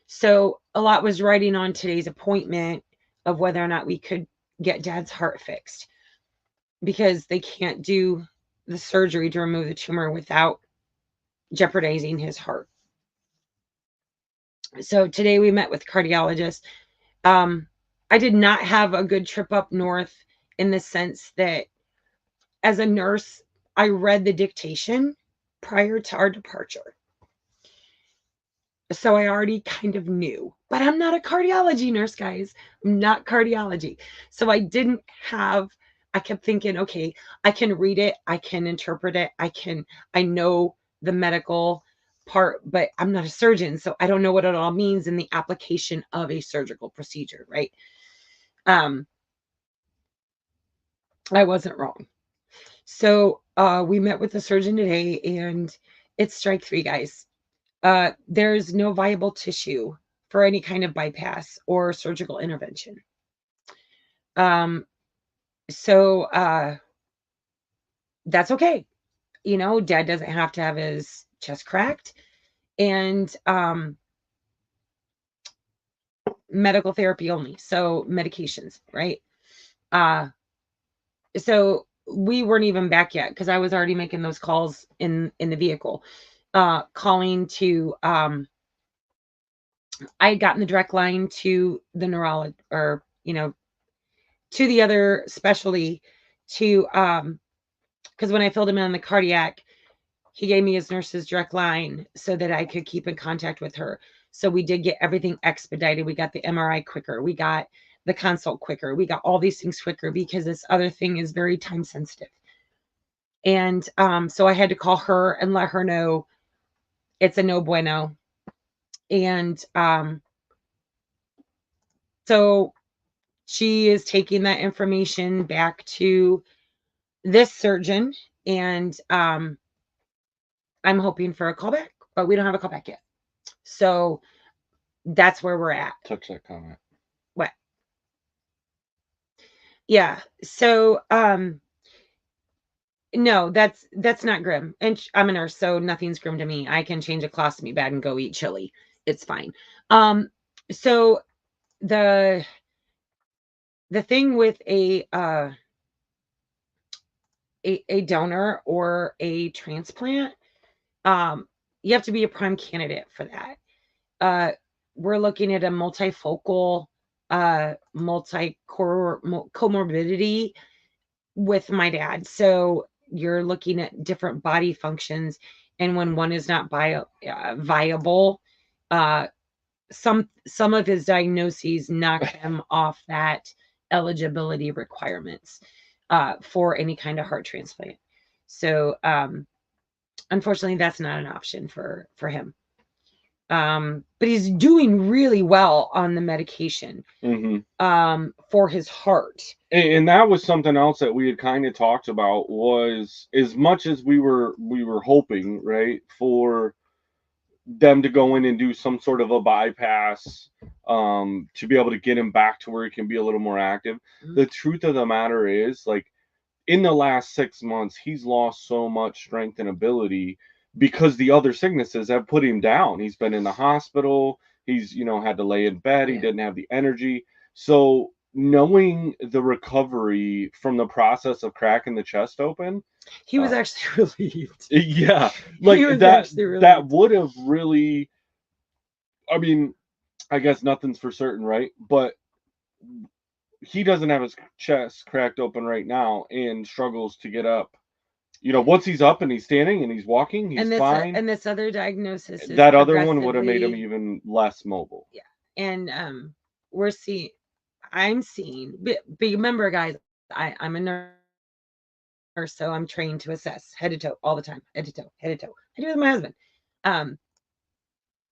So a lot was riding on today's appointment of whether or not we could get Dad's heart fixed, because they can't do the surgery to remove the tumor without jeopardizing his heart. So today we met with cardiologists. I did not have a good trip up north, in the sense that as a nurse, I read the dictation prior to our departure. So I already kind of knew, but I'm not a cardiology nurse, guys. I'm not cardiology. So I kept thinking, okay, I can read it, I can interpret it, I know the medical part, but I'm not a surgeon. So I don't know what it all means in the application of a surgical procedure, right? Um, I wasn't wrong. So we met with the surgeon today, and it's strike three, guys. There's no viable tissue for any kind of bypass or surgical intervention. Um, so that's okay. Dad doesn't have to have his chest cracked, and medical therapy only. So medications, right? Uh, so we weren't even back yet, because I was already making those calls in the vehicle, calling to I had gotten the direct line to the neurologist, or to the other specialty, to because when I filled him in on the cardiac, he gave me his nurse's direct line so that I could keep in contact with her. So we did get everything expedited. We got the MRI quicker. We got the consult quicker. We got all these things quicker, because this other thing is very time sensitive. And so I had to call her and let her know it's a no bueno. And so she is taking that information back to this surgeon, and I'm hoping for a callback, but we don't have a callback yet. So that's where we're at. Touch that comment. What? Yeah. So no, that's not grim. And I'm a nurse, so nothing's grim to me. I can change a colostomy bag and go eat chili. It's fine. So the thing with a a donor or a transplant, you have to be a prime candidate for that. We're looking at a multifocal, comorbidity with my dad. So you're looking at different body functions, and when one is not viable, uh, some of his diagnoses knock him off that eligibility requirements for any kind of heart transplant. So unfortunately, that's not an option for him. But he's doing really well on the medication for his heart. And that was something else that we had kind of talked about, was as much as we were hoping, right, for them to go in and do some sort of a bypass, to be able to get him back to where he can be a little more active. The truth of the matter is, like, in the last 6 months, he's lost so much strength and ability because the other sicknesses have put him down. He's been in the hospital. He's, had to lay in bed. He didn't have the energy. So knowing the recovery from the process of cracking the chest open, he was actually relieved. Yeah, like that would have really, I mean, I guess nothing's for certain, right? But he doesn't have his chest cracked open right now and struggles to get up. Once he's up and he's standing and he's walking, he's fine. And this other diagnosis, that other one would have made him even less mobile. Yeah. And I'm seeing, but remember, guys, I'm a nurse, so I'm trained to assess head to toe all the time, head to toe, head to toe. I do it with my husband.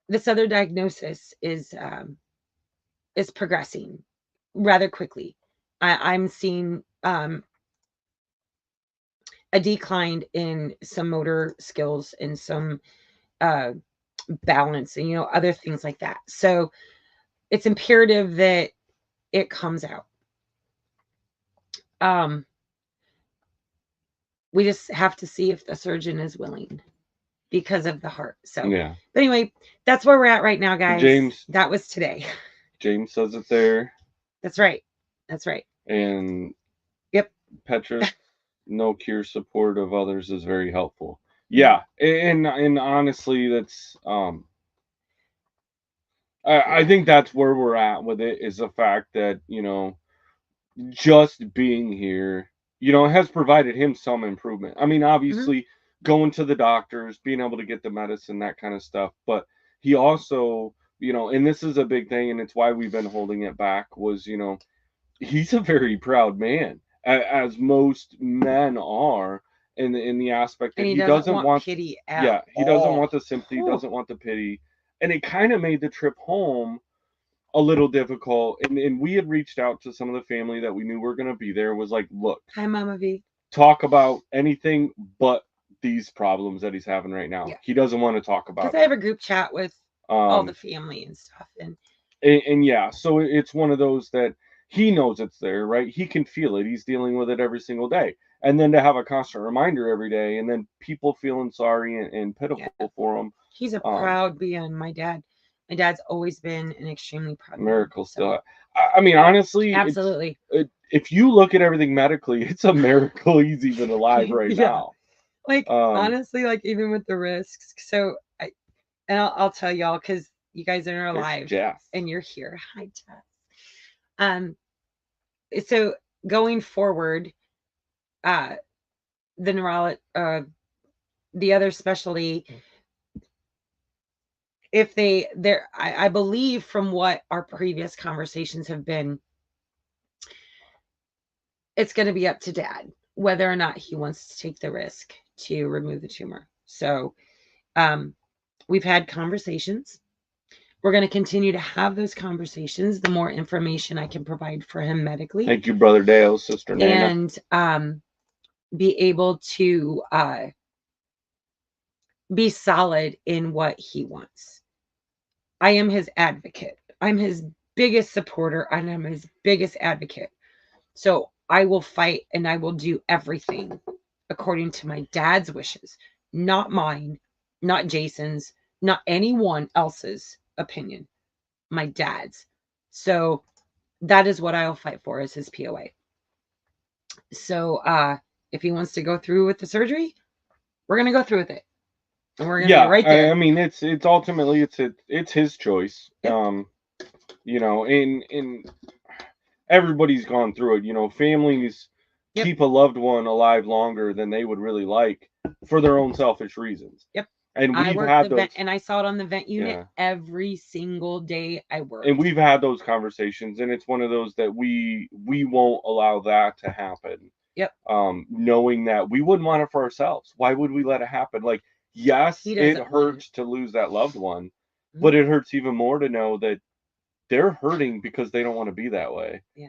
This other diagnosis is progressing rather quickly. I'm seeing a decline in some motor skills and some balance and other things like that. So it's imperative that it comes out. We just have to see if the surgeon is willing because of the heart. So yeah. But anyway, that's where we're at right now, guys. James, that was today. James says it there. That's right. That's right. And yep, Petra, no cure support of others is very helpful. Yeah, and honestly, that's I think that's where we're at with it, is the fact that just being here, has provided him some improvement. I mean, obviously, going to the doctors, being able to get the medicine, that kind of stuff, but he also, and this is a big thing, and it's why we've been holding it back, was he's a very proud man, as most men are, in the aspect that and he doesn't want pity he doesn't want the sympathy, doesn't want the pity. And it kind of made the trip home a little difficult. And we had reached out to some of the family that we knew were going to be there, was like, look, hi Mama V, talk about anything but these problems that he's having right now. He doesn't want to talk about it. Because I have a group chat with all the family and stuff, and yeah, so it's one of those that he knows it's there, right? He can feel it. He's dealing with it every single day. And then to have a constant reminder every day, and then people feeling sorry and pitiful for him. He's a proud being. My dad's always been an extremely proud miracle still. I mean, honestly, absolutely. If you look at everything medically, it's a miracle he's even alive right now. Like, honestly, like, even with the risks. So I'll tell y'all, because you guys are alive and you're here. Hi, Jess. So going forward, the other specialty, if I believe from what our previous conversations have been, it's going to be up to Dad whether or not he wants to take the risk to remove the tumor. So we've had conversations. We're going to continue to have those conversations. The more information I can provide for him medically. Thank you, Brother Dale, Sister Nana. And be able to be solid in what he wants. I am his advocate. I'm his biggest supporter, and I'm his biggest advocate. So I will fight and I will do everything according to my dad's wishes, not mine, not Jason's, not anyone else's opinion, my dad's. So that is what I'll fight for, is his POA. So If he wants to go through with the surgery, we're going to go through with it. And we're going to be Yeah, right I there. mean, it's ultimately it's his choice. Yep. You know, and everybody's gone through it. You know, families Yep. keep a loved one alive longer than they would really like for their own selfish reasons. Yep. And I we've worked had the vent those, and I saw it on the vent unit yeah, every single day I and worked. we've had those conversations, and it's one of those that we won't allow that to happen. Yep. Knowing that we wouldn't want it for ourselves. Why would we let it happen? Like, yes, He it doesn't want it. hurts to lose that loved one, Mhm. but it hurts even more to know that they're hurting because they don't want to be that way. Yeah.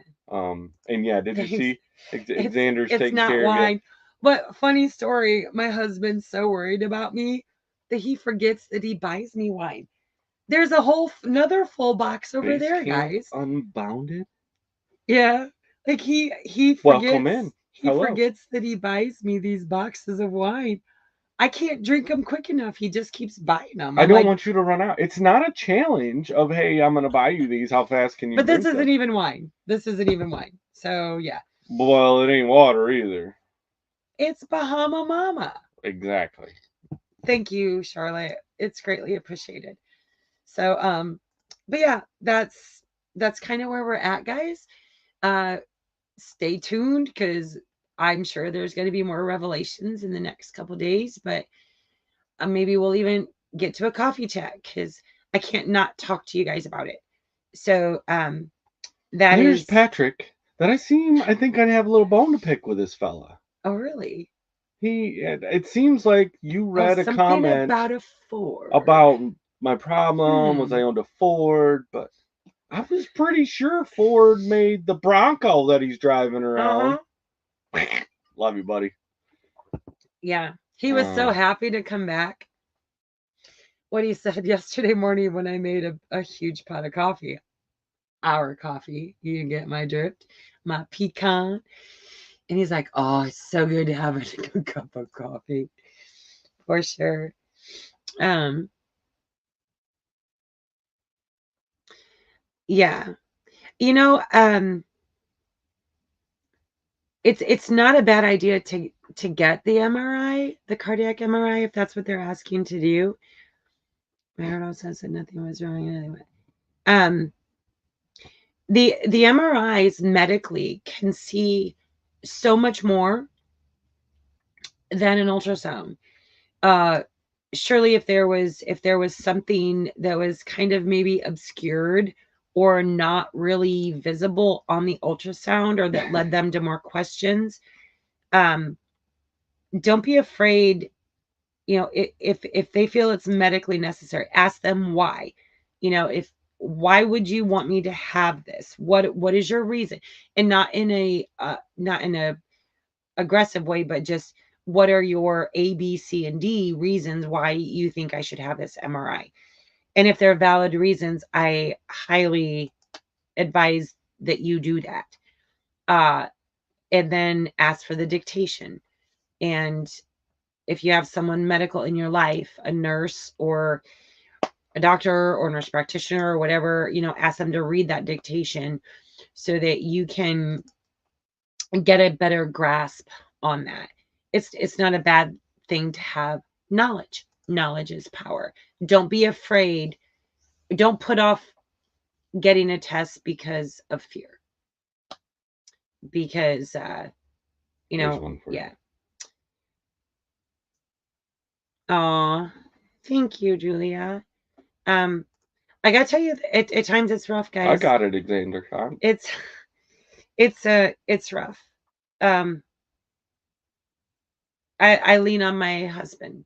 And yeah, did you Thanks. see Xander's It's taking not care of you? wine. But funny story, my husband's so worried about me that he forgets that he buys me wine. There's a whole another full box over Base there, Camp guys. Unbounded. Yeah. Like he Welcome forgets in. he Hello. forgets that he buys me these boxes of wine. I can't drink them quick enough. He just keeps buying them. I I'm don't like, want you to run out. It's not a challenge of, hey, I'm going to buy you these. How fast can you but this drink isn't them? even wine. This isn't even wine. So yeah. Well, it ain't water either. It's Bahama Mama. Exactly. Thank you, Charlotte. It's greatly appreciated. So but yeah, that's kind of where we're at, guys. Uh stay tuned because I'm sure there's going to be more revelations in the next couple days, but maybe we'll even get to a coffee chat because I can't not talk to you guys about it. So that There's is. Patrick. That I think I'd have a little bone to pick with this fella. Oh really? It seems like you Oh, read a something comment about a Ford. about my problem was Hmm. I owned a Ford, but I was pretty sure Ford made the Bronco that he's driving around. Uh-huh. Love you, buddy. Yeah, he was so Uh, happy to come back. What he said yesterday morning when I made a huge pot of coffee, our coffee, you get my drift, my pecan. And he's like, oh, it's so good to have a good cup of coffee. For sure. Um, yeah. You know, it's not a bad idea to get the MRI, the cardiac MRI, if that's what they're asking to do. My heart also said nothing was wrong anyway. Um, the MRIs medically can see so much more than an ultrasound. Uh, surely if there was something that was kind of maybe obscured or not really visible on the ultrasound or that led them to more questions, um, don't be afraid. You know, if they feel it's medically necessary, ask them why. You know, if why would you want me to have this? What is your reason? And not in a aggressive way, but just what are your A, B, C, and D reasons why you think I should have this MRI? And if they're valid reasons, I highly advise that you do that. Uh, and then ask for the dictation. And if you have someone medical in your life, a nurse or a doctor or nurse practitioner or whatever, ask them to read that dictation so that you can get a better grasp on that. It's not a bad thing to have knowledge. Knowledge is power. Don't be afraid. Don't put off getting a test because of fear. Because There's one for you. yeah. Oh, thank you, Julia. Um, I gotta tell you, at times it's rough, I guys. got it, Xander. It's it's rough. Um, I lean on my husband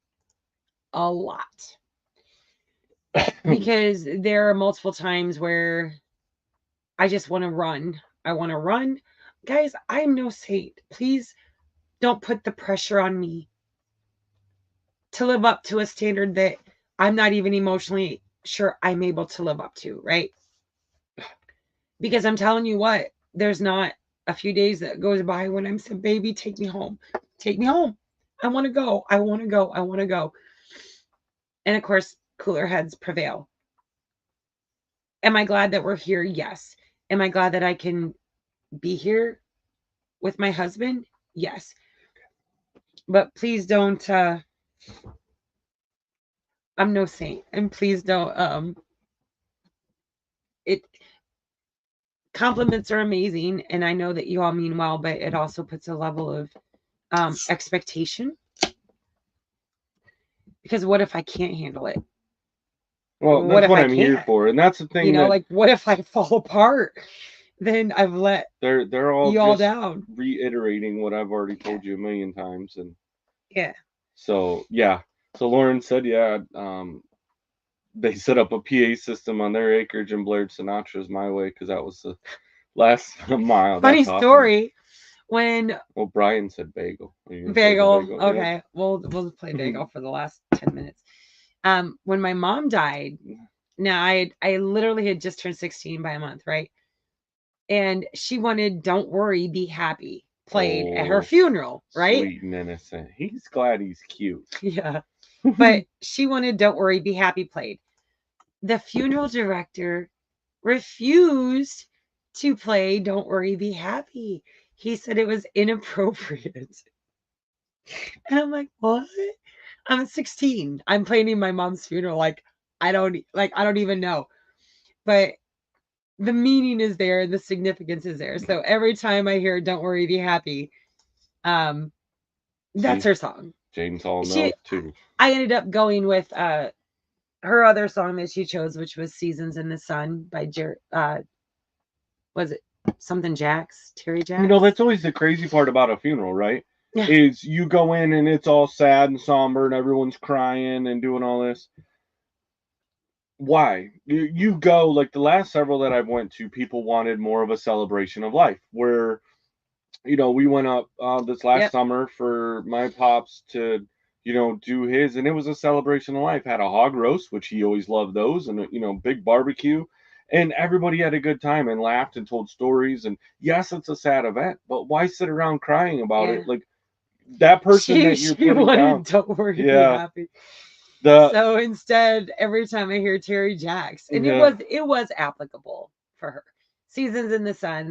a lot because there are multiple times where I just want to run. I want to run. Guys, I'm no saint. Please don't put the pressure on me to live up to a standard that I'm not even emotionally sure I'm able to live up to, right? Because I'm telling you what, there's not a few days that goes by when I'm saying, baby, take me home. Take me home. I want to go. I want to go. I want to go. And of course, cooler heads prevail. Am I glad that we're here? Yes. Am I glad that I can be here with my husband? Yes. But please don't. I'm no saint, and please don't. It compliments are amazing, and I know that you all mean well, but it also puts a level of expectation. Because what if I can't handle it? Well, What that's if what I I'm here can't? for, and that's the You thing know, that like what if I fall apart? Then I've let they're all you all just down. reiterating what I've already Yeah. told you a million times, and Yeah. so yeah. So Lauren said, yeah, they set up a PA system on their acreage and blared Sinatra's my way because that was the last mile. Funny That's awesome. story. When Well, Brian said bagel. Are you gonna play the Bagel, bagel? Yeah. okay, we'll play Bagel for the last 10 minutes. When my mom died, now I literally had just turned 16 by a month, right? And she wanted "Don't Worry, Be Happy" played at her Oh, funeral, right? sweet and innocent. He's glad he's cute. Yeah. But she wanted "Don't Worry, Be Happy" played. The funeral director refused to play "Don't Worry, Be Happy." He said it was inappropriate. And I'm like, "What?" I'm 16. I'm planning my mom's funeral. I don't even know. But the meaning is there and the significance is there. So every time I hear "Don't Worry, Be Happy," um, that's See, her song. James all She knows too. I ended up going with her other song that she chose, which was "Seasons in the Sun" by was it something Jacks? Terry Jacks? That's always the crazy part about a funeral, right? Yeah. Is you go in and it's all sad and somber and everyone's crying and doing all this. Why? You go like the last several that I've went to, people wanted more of a celebration of life. Where we went up this last Yep. summer for my pops to do his, and it was a celebration of life. Had a hog roast, which he always loved those, and big barbecue, and everybody had a good time and laughed and told stories. And yes, it's a sad event, but why sit around crying about Yeah. it? Like that person She that you're she putting down. wanted "Don't Worry, Be Yeah, Happy." the So instead, every time I hear Terry Jacks, and yeah. it was applicable for her. "Seasons in the Sun,"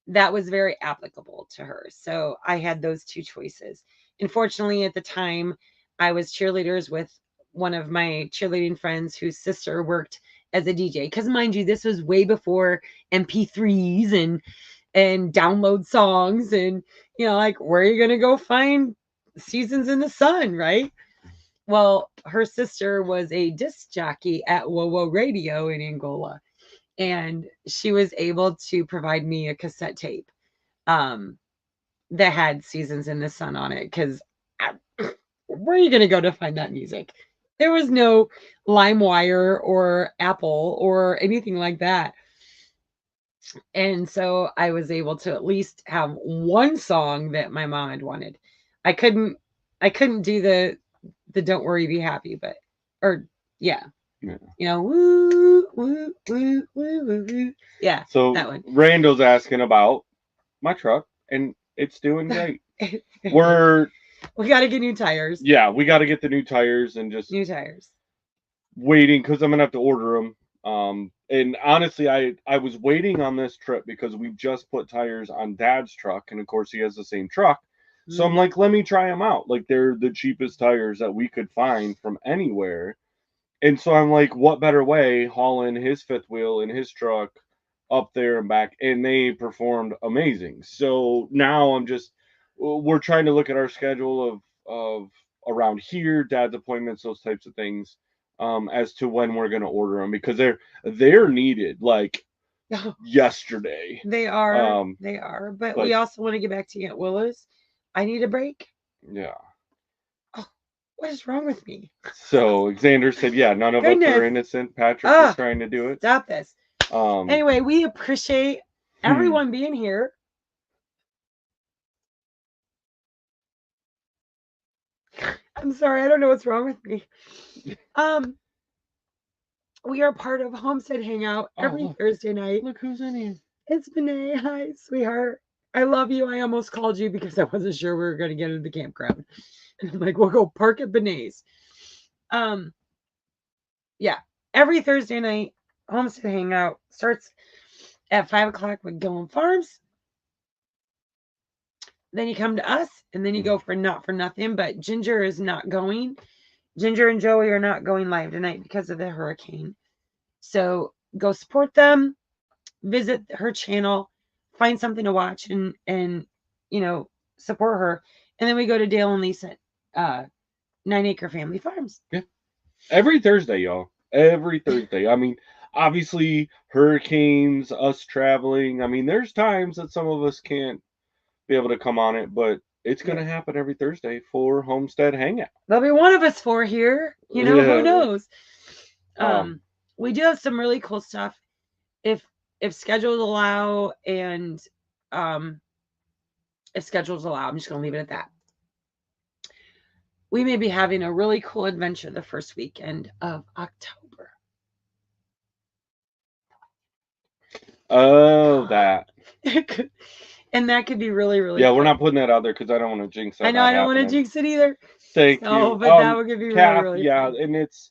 that was very applicable to her. So I had those two choices. Unfortunately, at the time, I was cheerleaders with one of my cheerleading friends whose sister worked as a DJ. Because mind you, this was way before MP3s and download songs and like where are you gonna go find "Seasons in the Sun," right? Well, her sister was a disc jockey at Wowo Radio in Angola, and she was able to provide me a cassette tape um, that had "Seasons in the Sun" on it. Because where are you going to go to find that music? There was no LimeWire or Apple or anything like that. And so I was able to at least have one song that my mom had wanted. I couldn't I couldn't do the "Don't Worry, Be Happy," but or yeah, Yeah. woo woo woo woo woo woo. Yeah, So that one. Randall's asking about my truck, and it's doing great. We're We got to get new tires. Yeah, we got to get the new tires and just New tires. waiting because I'm gonna have to order them. And honestly, I was waiting on this trip because we just put tires on Dad's truck, and of course he has the same truck. So I'm Mm. like, let me try them out. Like they're the cheapest tires that we could find from anywhere. And so I'm like, what better way hauling his fifth wheel in his truck up there and back? And they performed amazing. So now we're trying to look at our schedule of around here, dad's appointments, those types of things, as to when we're gonna order them because they're needed like yesterday. They are. Um, They are. But we but also want to get back to Aunt Willa's. I need a break. yeah. Oh, what is wrong with me? So Xander said, yeah, none of us are Goodness. innocent. Patrick was Ah, trying to do it. stop this. Um, Anyway, we appreciate everyone being here. I'm sorry, I don't know what's wrong with me. Um, we are part of Homestead Hangout every Thursday night. Look who's in here. It's Benet. Hi, sweetheart. I love you. I almost called you because I wasn't sure we were going to get into the campground. And I'm like, we'll go park at Benet's. Yeah, every Thursday night, Homestead Hangout starts at 5 o'clock with Gillum Farms. then you come to us, and then you go for Not For Nothing. But Ginger is not going. Ginger and Joey are not going live tonight because of the hurricane. So go support them, visit her channel, find something to watch, and support her. And then we go to Dale and Lisa, 9 Acre Family Farms. Yeah. Every Thursday, y'all. Every Thursday. I mean, obviously, hurricanes, us traveling. I mean, there's times that some of us can't be able to come on it, but it's going to happen every Thursday for Homestead Hangout. There'll be one of us 4 here. Who knows? We do have some really cool stuff if schedules allow, and if schedules allow. I'm just going to leave it at that. We may be having a really cool adventure the first weekend of October. Oh, that. And that could be really, really cool. We're not putting that out there because I don't want to jinx that. I know, I don't want to jinx it either. Thank you. But that would be Kath, really, really fun. fun. And it's,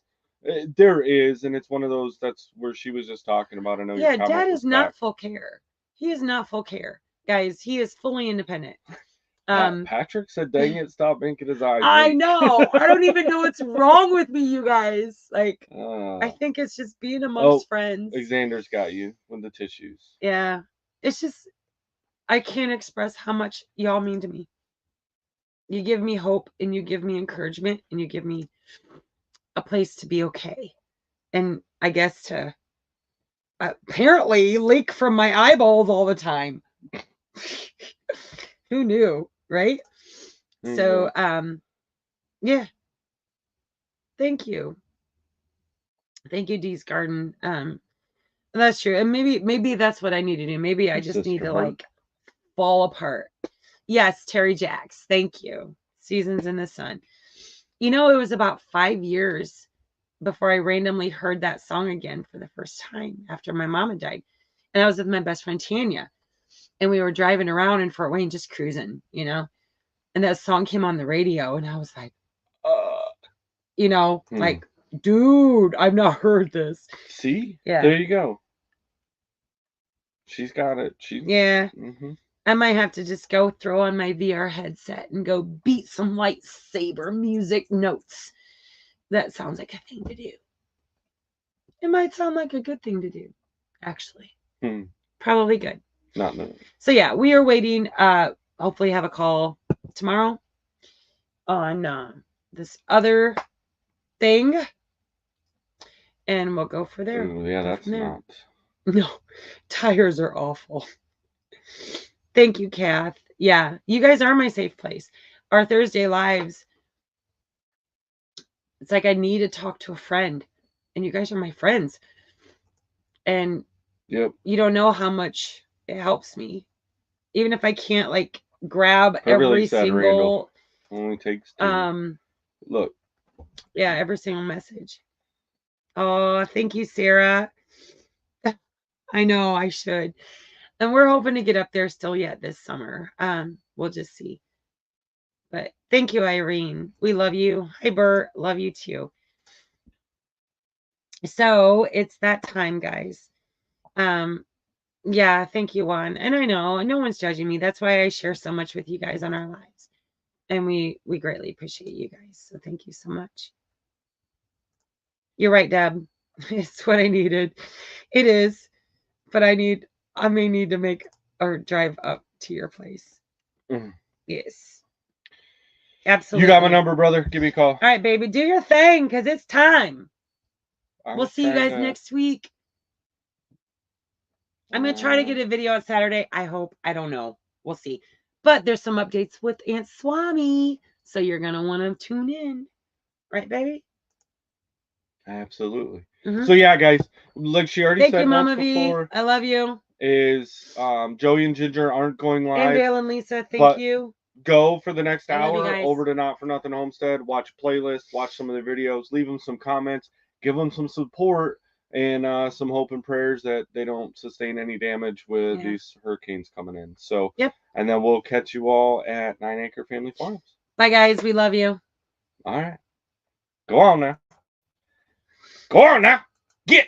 there is, and it's one of those, that's where she was just talking about. I know your comment Dad is not back. full care. He is not full care. Guys, he is fully independent. Patrick said, dang it, stop making his eyes. I know. I don't even know what's wrong with me, you guys. Like, I think it's just being amongst friends. Xander's got you with the tissues. Yeah. It's just, I can't express how much y'all mean to me. You give me hope, and you give me encouragement, and you give me a place to be okay. And I guess to apparently leak from my eyeballs all the time. Who knew, right? Mm-hmm. So, yeah. Thank you. Thank you, Dee's Garden. That's true. And maybe that's what I need to do. Maybe I just need to like fall apart. Yes, Terry Jacks. Thank you. Seasons in the Sun. It was about 5 years before I randomly heard that song again for the first time after my mom had died. And I was with my best friend Tanya. And we were driving around in Fort Wayne, just cruising, and that song came on the radio, and I was like, like, dude, I've not heard this. See? Yeah. There you go. She's got it. Yeah. Mm-hmm. I might have to just go throw on my VR headset and go beat some lightsaber music notes. That sounds like a thing to do. It might sound like a good thing to do, actually. Probably good. Not no. So yeah, we are waiting. Hopefully have a call tomorrow on this other thing, and we'll go for there. Ooh, yeah, that's not. No, tires are awful. Thank you, Kath. Yeah, you guys are my safe place. Our Thursday lives. It's like I need to talk to a friend, and you guys are my friends. And yep, you don't know how much it helps me, even if I can't like grab every single. Randall. Only takes 2. Look. Yeah, every single message. Oh, thank you, Sarah. I know I should, and we're hoping to get up there still yet this summer. We'll just see. But thank you, Irene. We love you. Hi, Bert. Love you too. So it's that time, guys. Yeah, thank you, Juan. And I know no one's judging me. That's why I share so much with you guys on our lives. And we greatly appreciate you guys. So thank you so much. You're right, Deb. It's what I needed. It is. But I may need to make or drive up to your place. Mm-hmm. Yes. Absolutely. You got my number, brother. Give me a call. All right, baby. Do your thing, because it's time. We'll see you guys next week. I'm going to try to get a video on Saturday. I hope. I don't know. We'll see. But there's some updates with Aunt Swami. So you're going to want to tune in. Right, baby? Absolutely. Mm-hmm. So, yeah, guys. Like she already said Mama once before. I love you. Is Joey and Ginger aren't going live. And Dale and Lisa, thank you. Go for the next hour over to Not For Nothing Homestead. Watch a playlist. Watch some of the videos. Leave them some comments. Give them some support. And some hope and prayers that they don't sustain any damage with these hurricanes coming in. So, yep. And then we'll catch you all at 9 Acre Family Farms. Bye, guys. We love you. All right. Go on now. Go on now. Get.